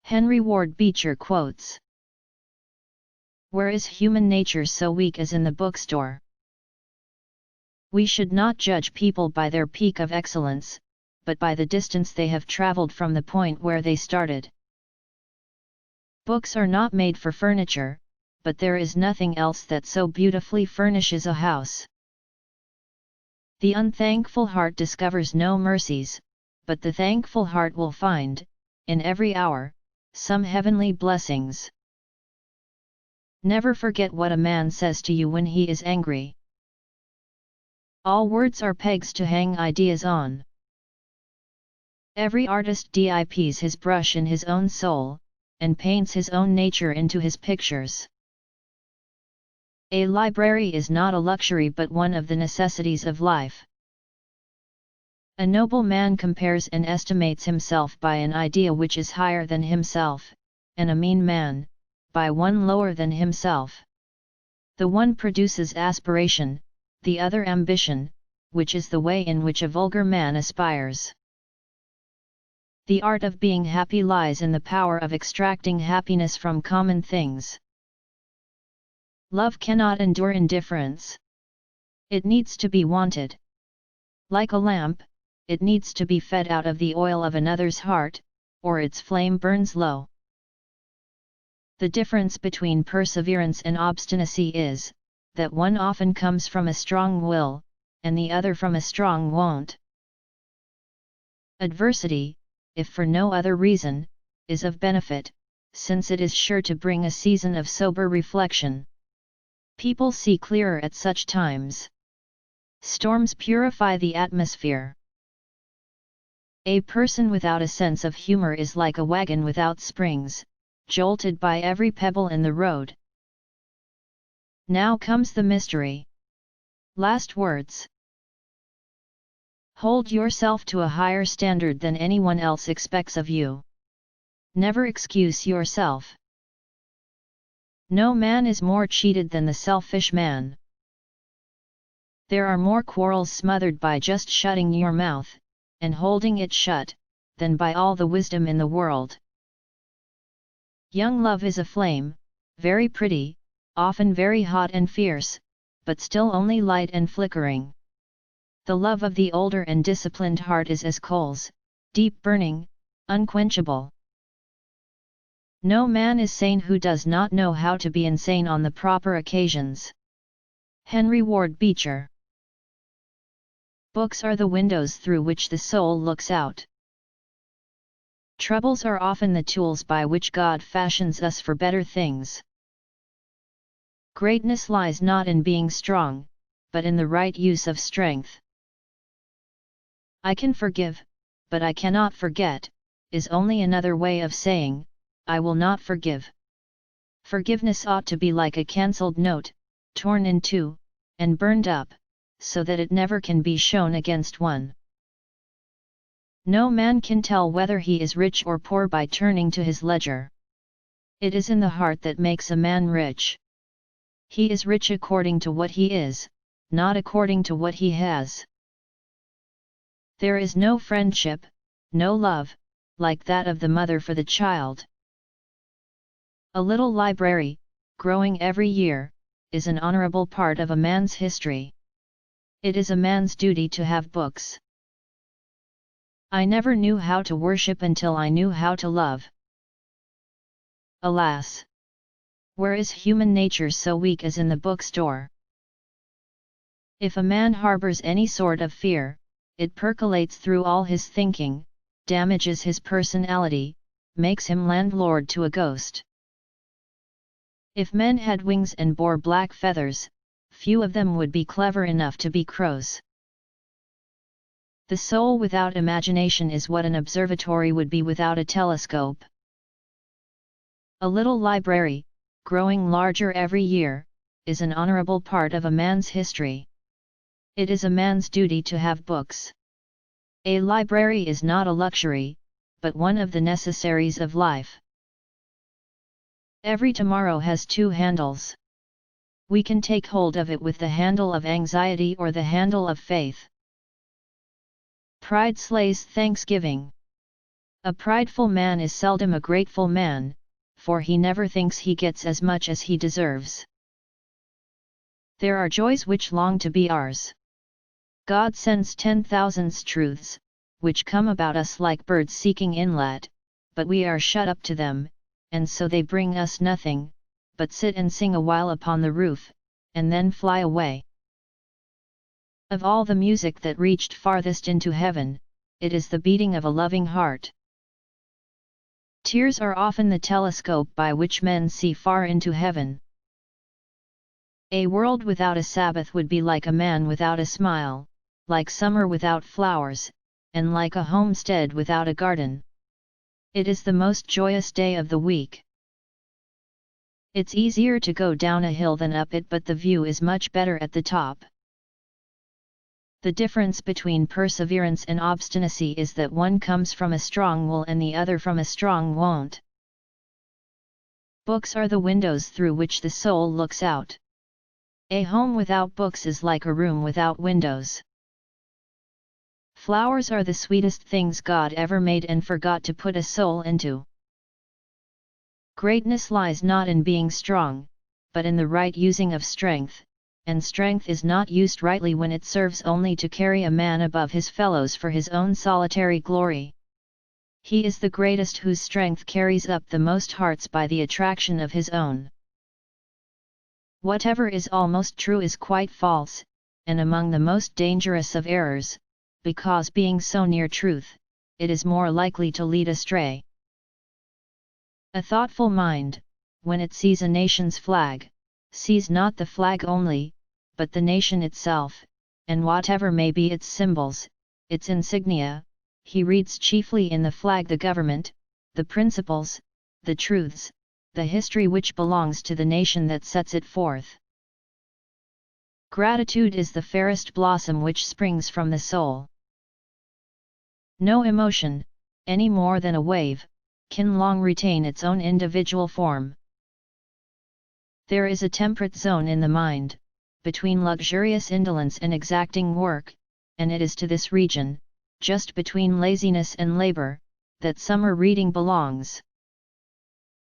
Henry Ward Beecher quotes, "Where is human nature so weak as in the bookstore? We should not judge people by their peak of excellence, but by the distance they have traveled from the point where they started. Books are not made for furniture, but there is nothing else that so beautifully furnishes a house. The unthankful heart discovers no mercies, but the thankful heart will find, in every hour, some heavenly blessings. Never forget what a man says to you when he is angry. All words are pegs to hang ideas on. Every artist dips his brush in his own soul, and paints his own nature into his pictures. A library is not a luxury but one of the necessities of life. A noble man compares and estimates himself by an idea which is higher than himself, and a mean man, by one lower than himself. The one produces aspiration, the other ambition, which is the way in which a vulgar man aspires. The art of being happy lies in the power of extracting happiness from common things. Love cannot endure indifference. It needs to be wanted. Like a lamp, it needs to be fed out of the oil of another's heart, or its flame burns low. The difference between perseverance and obstinacy is, that one often comes from a strong will, and the other from a strong won't. Adversity, if for no other reason, is of benefit, since it is sure to bring a season of sober reflection. People see clearer at such times. Storms purify the atmosphere. A person without a sense of humor is like a wagon without springs, jolted by every pebble in the road. Now comes the mystery. Last words. Hold yourself to a higher standard than anyone else expects of you. Never excuse yourself. No man is more cheated than the selfish man. There are more quarrels smothered by just shutting your mouth, and holding it shut, than by all the wisdom in the world. Young love is a flame, very pretty, often very hot and fierce, but still only light and flickering. The love of the older and disciplined heart is as coals, deep burning, unquenchable. No man is sane who does not know how to be insane on the proper occasions. Henry Ward Beecher. Books are the windows through which the soul looks out. Troubles are often the tools by which God fashions us for better things. Greatness lies not in being strong, but in the right use of strength. I can forgive, but I cannot forget, is only another way of saying, I will not forgive. Forgiveness ought to be like a cancelled note, torn in two, and burned up, so that it never can be shown against one. No man can tell whether he is rich or poor by turning to his ledger. It is in the heart that makes a man rich. He is rich according to what he is, not according to what he has. There is no friendship, no love, like that of the mother for the child. A little library, growing every year, is an honorable part of a man's history. It is a man's duty to have books. I never knew how to worship until I knew how to love. Alas! Where is human nature so weak as in the bookstore? If a man harbors any sort of fear, it percolates through all his thinking, damages his personality, makes him landlord to a ghost. If men had wings and bore black feathers, few of them would be clever enough to be crows. The soul without imagination is what an observatory would be without a telescope. A little library, growing larger every year, is an honorable part of a man's history. It is a man's duty to have books. A library is not a luxury, but one of the necessaries of life. Every tomorrow has two handles. We can take hold of it with the handle of anxiety or the handle of faith. Pride slays thanksgiving. A prideful man is seldom a grateful man, for he never thinks he gets as much as he deserves. There are joys which long to be ours. God sends 10,000 truths, which come about us like birds seeking inlet, but we are shut up to them, and so they bring us nothing, but sit and sing a while upon the roof, and then fly away. Of all the music that reached farthest into heaven, it is the beating of a loving heart. Tears are often the telescope by which men see far into heaven. A world without a Sabbath would be like a man without a smile, like summer without flowers, and like a homestead without a garden. It is the most joyous day of the week. It's easier to go down a hill than up it, but the view is much better at the top. The difference between perseverance and obstinacy is that one comes from a strong will and the other from a strong won't. Books are the windows through which the soul looks out. A home without books is like a room without windows. Flowers are the sweetest things God ever made and forgot to put a soul into. Greatness lies not in being strong, but in the right using of strength, and strength is not used rightly when it serves only to carry a man above his fellows for his own solitary glory. He is the greatest whose strength carries up the most hearts by the attraction of his own. Whatever is almost true is quite false, and among the most dangerous of errors, because being so near truth, it is more likely to lead astray. A thoughtful mind, when it sees a nation's flag, sees not the flag only, but the nation itself, and whatever may be its symbols, its insignia, he reads chiefly in the flag the government, the principles, the truths, the history which belongs to the nation that sets it forth. Gratitude is the fairest blossom which springs from the soul. No emotion, any more than a wave, can long retain its own individual form. There is a temperate zone in the mind, between luxurious indolence and exacting work, and it is to this region, just between laziness and labor, that summer reading belongs.